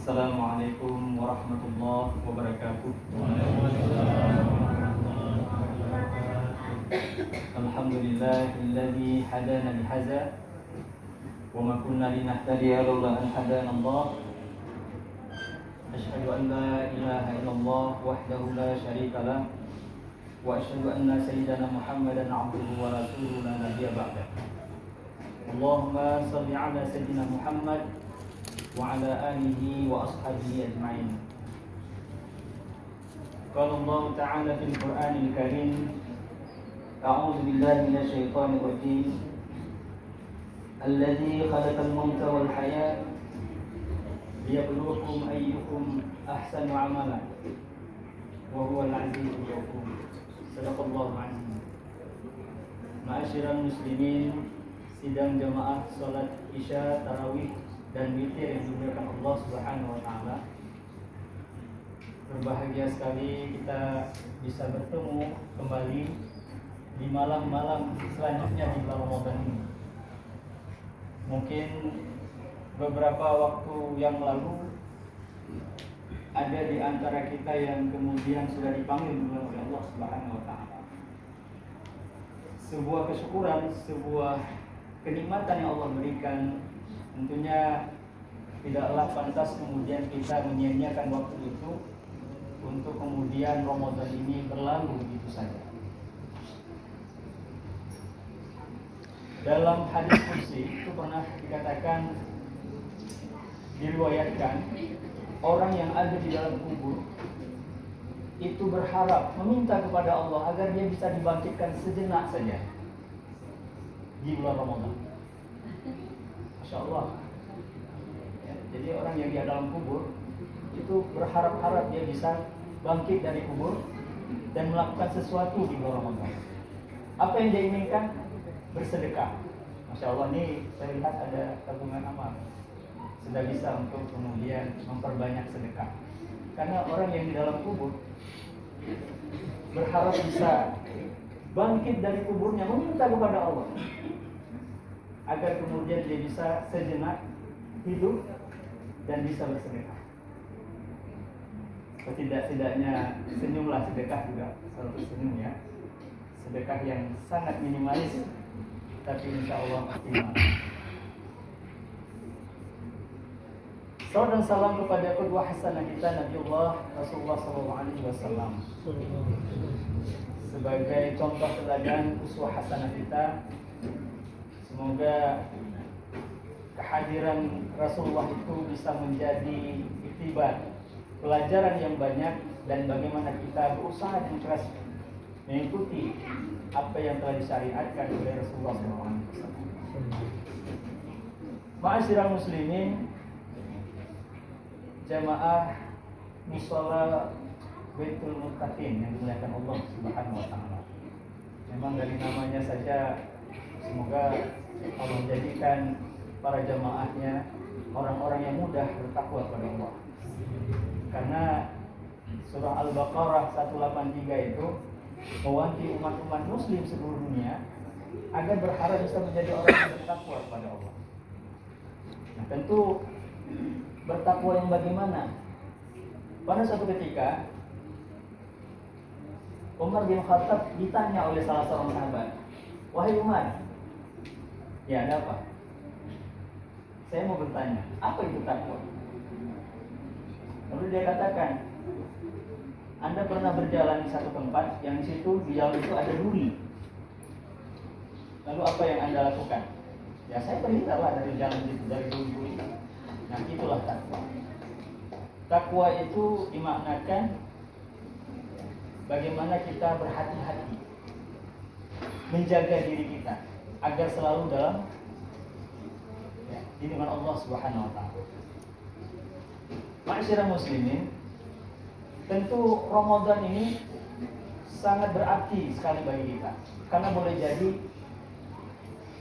Assalamualaikum warahmatullahi wabarakatuh. Alhamdulillahilladzi hadana li hadza wa ma kunna linahtadiya laula an hadana Allah. Asyhadu an la ilaha illallah wahdahu la syarika lah wa asyhadu anna sayyidana Muhammadan abduhu wa rasuluhu la nabiyya ba'dah. Allahumma shalli ala sayyidina Muhammad wa ala alihi wa ashabihi ajma'in. Qala Allah ta'ala fil Qur'anil Karim, a'udzu billahi minasy syaithanir rajim. Alladzi khalaqal mauta wal hayata liyabluwakum ayyukum ahsanu amala wa huwal azizul ghafur. Shadaqallahu azim. Ma'asyiral muslimin, sidang jamaah salat Isya, tarawih dan witir yang dimuliakan Allah Subhanahu wa taala. Berbahagia sekali kita bisa bertemu kembali di malam-malam selanjutnya di bulan Ramadan ini. Mungkin beberapa waktu yang lalu ada di antara kita yang kemudian sudah dipanggil oleh Allah Subhanahu wa taala. Sebuah kesyukuran, sebuah kenikmatan yang Allah berikan. Tentunya tidaklah pantas kemudian kita menyia-nyiakan waktu itu untuk kemudian Ramadan ini berlalu begitu saja. Dalam hadis qudsi itu pernah dikatakan, diriwayatkan, orang yang ada di dalam kubur itu berharap, meminta kepada Allah agar dia bisa dibangkitkan sejenak saja di bulan Ramadan. Masya Allah. Ya, jadi orang yang di dalam kubur itu berharap-harap dia bisa bangkit dari kubur dan melakukan sesuatu di bulan Ramadan. Apa yang dia inginkan? Bersedekah. Masya Allah, ini saya lihat ada tabungan amal. Sudah bisa untuk kemudian memperbanyak sedekah. Karena orang yang di dalam kubur berharap bisa bangkit dari kuburnya, meminta kepada Allah agar kemudian dia bisa sejenak hidup dan bisa bersedekah. Setidak-tidaknya senyumlah, sedekah juga selalu senyum ya. Sedekah yang sangat minimalis, tapi insya Allah maksimal. Salam dan salam kepada qudwah hasanah kita Nabiullah Rasulullah SAW sebagai contoh teladan uswah hasanah kita. Semoga kehadiran Rasulullah itu bisa menjadi iktibar, pelajaran yang banyak, dan bagaimana kita berusaha dan keras mengikuti apa yang telah disyariatkan oleh Rasulullah SAW. Ma'asyiral muslimin, jamaah mushola Baitul Muttaqin yang dimuliakan Allah Subhanahu wa taala. Memang dari namanya saja, semoga Allah jadikan para jamaahnya orang-orang yang mudah bertakwa kepada Allah. Karena surah Al-Baqarah 183 itu mewanti umat-umat muslim seluruh dunia agar berharap bisa menjadi orang yang bertakwa kepada Allah. Nah, tentu bertakwa yang bagaimana? Pada suatu ketika Umar bin Khattab ditanya oleh salah seorang sahabat, "Wahai Umar, ya ada apa? Saya mau bertanya, apa itu takwa?" Lalu dia katakan, "Anda pernah berjalan di satu tempat yang di situ di jalan itu ada duri. Lalu apa yang Anda lakukan?" "Ya saya berhindar dari jalan itu, dari duri-duri." Nah, itulah takwa. Takwa itu dimaknakan bagaimana kita berhati-hati menjaga diri kita agar selalu dalam lindungan Allah Subhanahu wa taala. Ma'asyiral muslimin, tentu Ramadan ini sangat berarti sekali bagi kita. Karena boleh jadi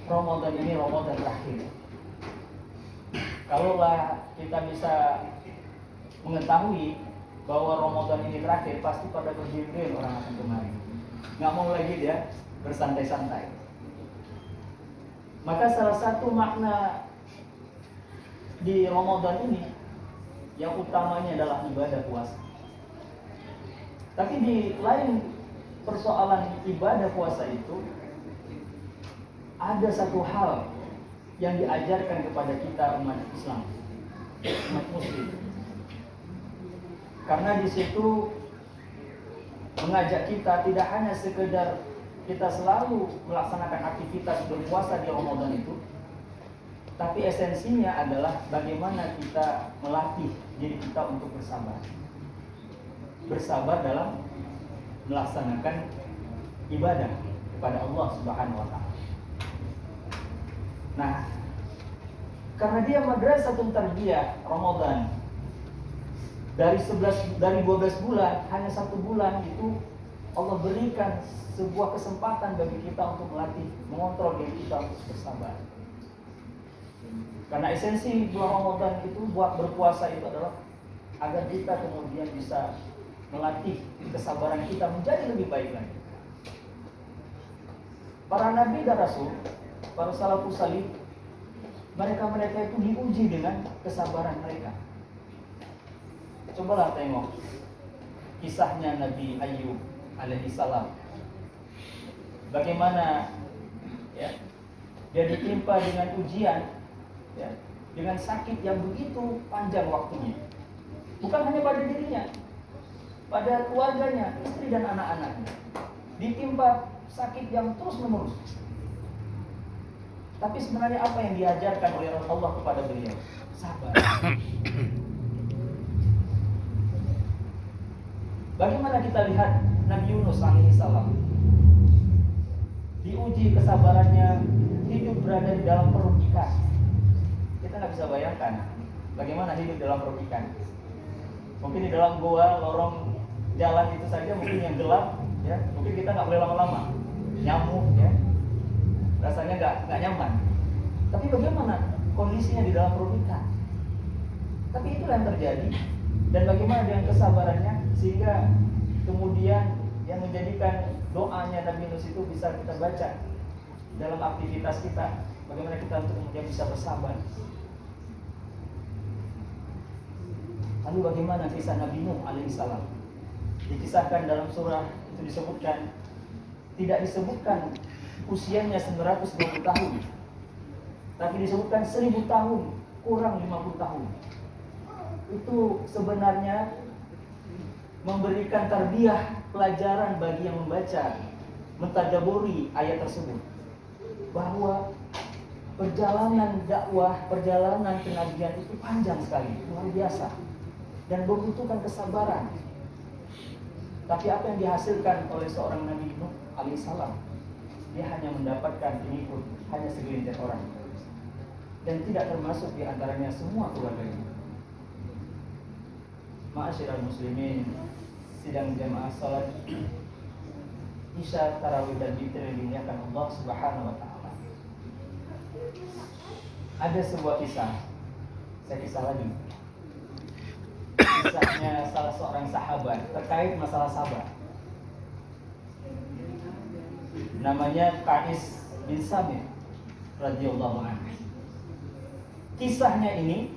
Ramadan ini Ramadan terakhir. Kalaulah kita bisa mengetahui bahwa Ramadan ini terakhir, pasti pada berdiri orang akan kemari. Nggak mau lagi dia bersantai-santai. Maka salah satu makna di Ramadan ini yang utamanya adalah ibadah puasa. Tapi di lain persoalan ibadah puasa itu, ada satu hal yang diajarkan kepada kita umat Islam, umat Muslim. Karena di situ mengajak kita tidak hanya sekedar kita selalu melaksanakan aktivitas berpuasa di Ramadan itu, tapi esensinya adalah bagaimana kita melatih diri kita untuk bersabar. Bersabar dalam melaksanakan ibadah kepada Allah Subhanahu wa taala. Nah, karena dia madrasatun tarbiyah Ramadan, dari 12 bulan, hanya 1 bulan itu Allah berikan sebuah kesempatan bagi kita untuk melatih, mengontrol diri kita untuk bersabar. Karena esensi bulan Ramadan itu buat berpuasa itu adalah agar kita kemudian bisa melatih kesabaran kita menjadi lebih baik lagi. Para nabi dan rasul, para salafus salih, mereka itu diuji dengan kesabaran mereka. Cobalah tengok kisahnya Nabi Ayyub alaihissalam. Bagaimana ya, dia ditimpa dengan ujian, ya, dengan sakit yang begitu panjang waktunya. Bukan hanya pada dirinya, pada keluarganya, istri dan anak-anaknya. Ditimpa sakit yang terus menerus. Tapi sebenarnya apa yang diajarkan oleh Allah kepada beliau? Sabar. Bagaimana kita lihat Nabi Yunus alaihissalam, diuji kesabarannya, hidup berada di dalam perut ikan. Kita nggak bisa bayangkan bagaimana hidup dalam perut ikan. Mungkin di dalam goa, lorong jalan itu saja mungkin yang gelap, ya, mungkin kita nggak boleh lama-lama, nyamuk, ya, rasanya nggak nyaman. Tapi bagaimana kondisinya di dalam perut ikan? Tapi itulah yang terjadi. Dan bagaimana dengan kesabarannya sehingga kemudian yang menjadikan doanya Nabi Yunus itu bisa kita baca dalam aktivitas kita. Bagaimana kita untuk kemudian bisa bersabar. Lalu bagaimana kisah Nabi Nuh alaihissalam? Dikisahkan dalam surah itu disebutkan, tidak disebutkan usianya 920 tahun, tapi disebutkan 1000 tahun kurang 50 tahun. Itu sebenarnya memberikan tarbiyah, pelajaran bagi yang membaca, mentadaburi ayat tersebut, bahwa perjalanan dakwah, perjalanan kenabian itu panjang sekali, luar biasa, dan membutuhkan kesabaran. Tapi apa yang dihasilkan oleh seorang Nabi Nuh alaihissalam? Dia hanya mendapatkan pengikut, hanya segelintir orang, dan tidak termasuk di antaranya semua keluarganya. Ma'asyiral muslimin, sidang jamaah salat Isya, Tarawih dan Witir yang dimuliakan Allah Subhanahu wa taala. Ada sebuah kisah, saya kisah lagi. Kisahnya salah seorang sahabat terkait masalah sabar. Namanya Qais bin Samit radhiyallahu anhu. Kisahnya ini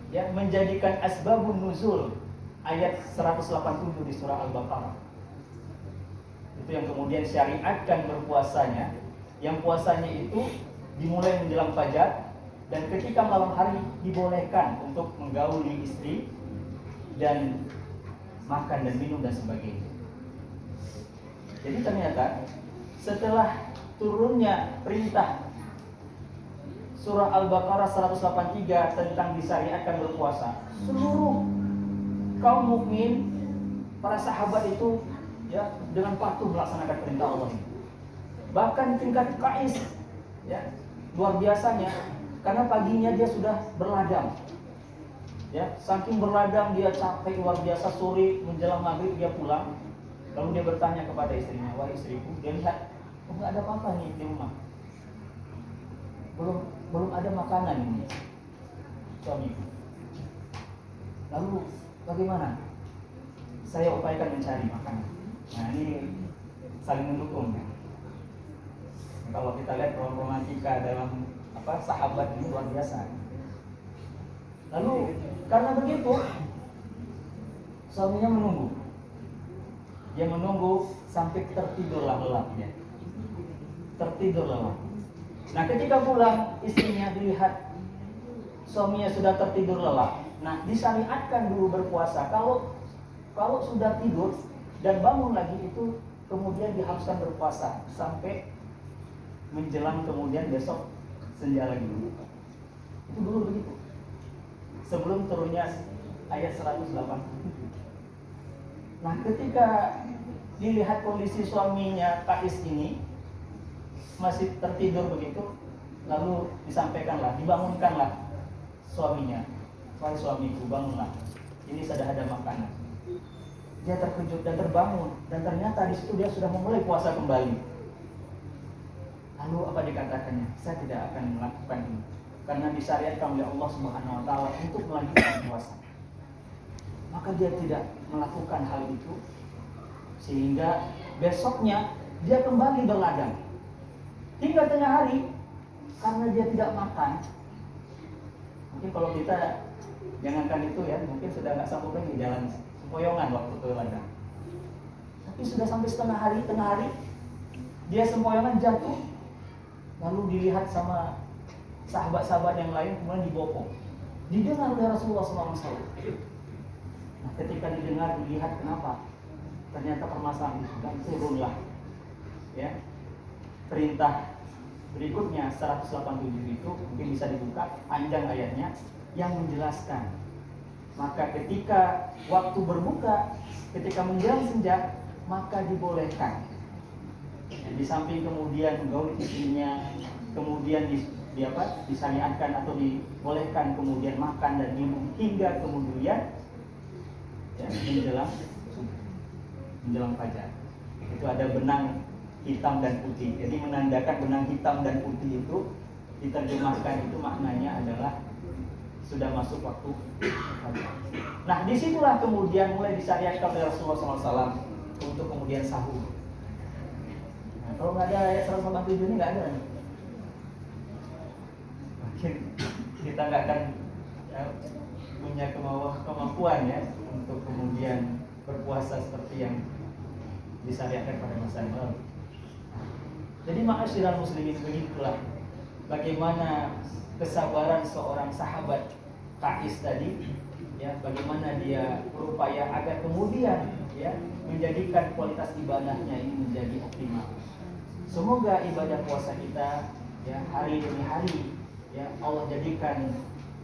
ya menjadikan asbabun nuzul ayat 187 di surah Al-Baqarah. Itu yang kemudian syariatkan berpuasanya, yang puasanya itu dimulai menjelang fajar, dan ketika malam hari dibolehkan untuk menggauli istri dan makan dan minum dan sebagainya. Jadi ternyata setelah turunnya perintah surah Al-Baqarah 183 tentang disyariatkan berpuasa, seluruh kaum mukmin, para sahabat itu ya dengan patuh melaksanakan perintah Allah ini. Bahkan tingkat Qais ya luar biasanya, karena paginya dia sudah berladang. Ya, saking berladang dia capek luar biasa, sore menjelang maghrib dia pulang. Lalu dia bertanya kepada istrinya, "Wahai istriku," dia lihat, "Oh, nggak ada apa-apa nih di rumah. Belum ada makanan ini, suamiku. Lalu bagaimana? Saya upayakan mencari makanan." Nah, ini saling mendukung. Kalau kita lihat romantika dalam sahabat ini luar biasa. Lalu Karena begitu, suaminya menunggu. Dia menunggu sampai tertidurlah lelapnya. Tertidur lelap. Nah, ketika pulang istrinya dilihat suaminya sudah tertidur lelap. Nah, disyariatkan dulu berpuasa. Kalau sudah tidur dan bangun lagi itu kemudian diharuskan berpuasa sampai menjelang kemudian besok senja lagi dulu. Itu dulu begitu. Sebelum turunnya ayat 108. Nah, ketika dilihat kondisi suaminya Kais ini masih tertidur begitu, lalu disampaikanlah, dibangunkanlah suaminya. Wahai suamiku, bangunlah. Ini sudah ada makanan. Dia terkejut dan terbangun, dan ternyata di situ dia sudah memulai puasa kembali. Lalu apa dikatakannya? Saya tidak akan melakukan ini karena disyariatkan oleh Allah Subhanahu wa taala untuk melanjutkan puasa. Maka dia tidak melakukan hal itu, sehingga besoknya dia kembali berladang hingga tengah hari karena dia tidak makan. Mungkin kalau kita jangankan itu ya, mungkin sudah nggak sanggup lagi jalan sempoyongan waktu ke ladang. Tapi sudah sampai tengah hari dia sempoyongan jatuh, lalu dilihat sama sahabat-sahabat yang lain, kemudian dibopong. Didengar oleh Rasulullah SAW. Nah, ketika didengar, dilihat kenapa? Ternyata permasalahan itu, dan turunlah ya perintah berikutnya 187 itu, mungkin bisa dibuka panjang ayatnya yang menjelaskan. Maka ketika waktu berbuka, ketika menjelang senja, maka dibolehkan. Di samping kemudian menggauli istrinya, kemudian disyariatkan atau dibolehkan kemudian makan dan minum hingga kemudian ya, menjelang fajar. Itu ada benang hitam dan putih. Jadi menandakan benang hitam dan putih itu diterjemahkan itu maknanya adalah sudah masuk waktu fajar. Nah, disitulah kemudian mulai disyariatkan oleh Rasulullah SAW untuk kemudian sahur. Nah, kalau nggak ada ayat 187 ini nggak ada. Mungkin kita nggak akan ya, punya kemampuan ya untuk kemudian berpuasa seperti yang disyariatkan pada masa yang lalu. Jadi ma'asyiral muslimin, begitulah bagaimana kesabaran seorang sahabat Kais tadi, ya, bagaimana dia berupaya agar kemudian ya menjadikan kualitas ibadahnya ini menjadi optimal. Semoga ibadah puasa kita ya hari demi hari ya Allah jadikan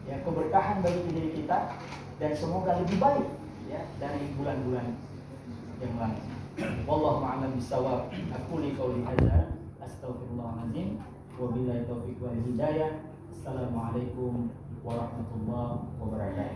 ya keberkahan bagi diri kita, dan semoga lebih baik ya dari bulan-bulan yang lalu. Wallahu a'lam bishawab. Aku qouli hadza astaghfirullahaladzim wa billahi taufiq wal hidayah. Assalamualaikum warahmatullahi wabarakatuh.